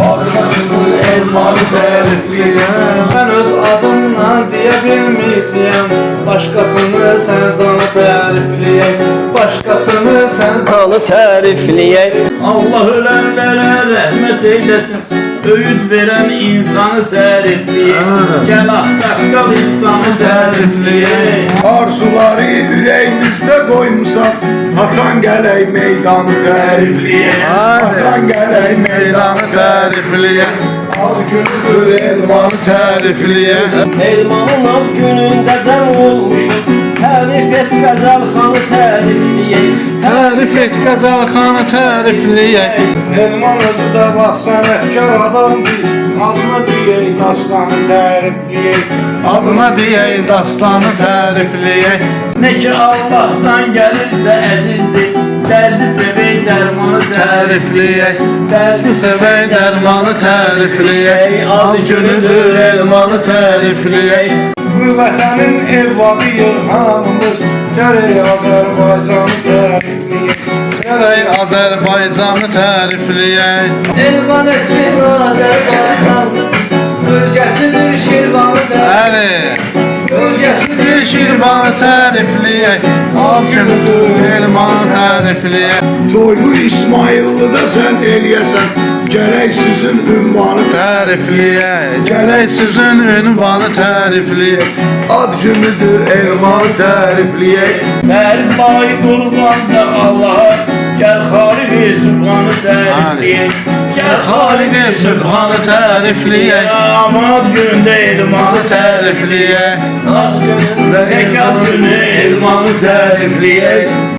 Arkasını elmanı tərifləyəm. Ben öz adımla diye bilmeyeceğim. Başkasını sen canı tərifleyek. Başkasını sen Canı tərifləyək. Allah ölenlere rahmet eylesin. Öğüt veren insanı tərifləyək. Gel aksaqqal insanı tərifləyək. Arzuları ürəyimizdə qoymusan, açan gələk meydanı tərifləyək. Açan gələk meydanı tərifləyək. Al günüdür elmanı tərifləyək. Elmanın ad günündə cəm olmuşum. Tərif et Qəzəlxanı tərifləyək. Tərif et Qəzəlxanı tərifləyək. Elman özü də bax sənətkar adamdır. Adına deyək dastanı tərifləyək. Adına deyək dastanı tərifləyək. Ne ki Allah'tan gelirse əzizdir. Derdi sevey dermanı Tərifləyək. Dərdi sevək dərmanı tərifləyək. Al günüdür elmanı tərifləyək. Bu vətənin evladıyıq hamımız. Gərək Azərbaycanı tərifləyək. Gərək Azərbaycanı tərifləyək. Elman etsin Azərbaycandır, bölgəsidir Şirvanı Bəli, bölgəsidir Şirvanı tərifləyək. Al günüdür elmanı tərifləyək. Toylu İsmayıllı da sən eləyəsən. Gərək sizin ünvanı Tərifləyək. Gərək sizin ünvanı tərifləyək. ad günüdür elmanı tərifləyək. Her bay kurban da Allah'a. Gel Halik-i Sübhanı tərifləyək. Gel Xaliqi Sübhanı tərifləyək. Amad günündə elmanı Tərifləyək. Ad günündə tek ad günü elmanı tərifləyək.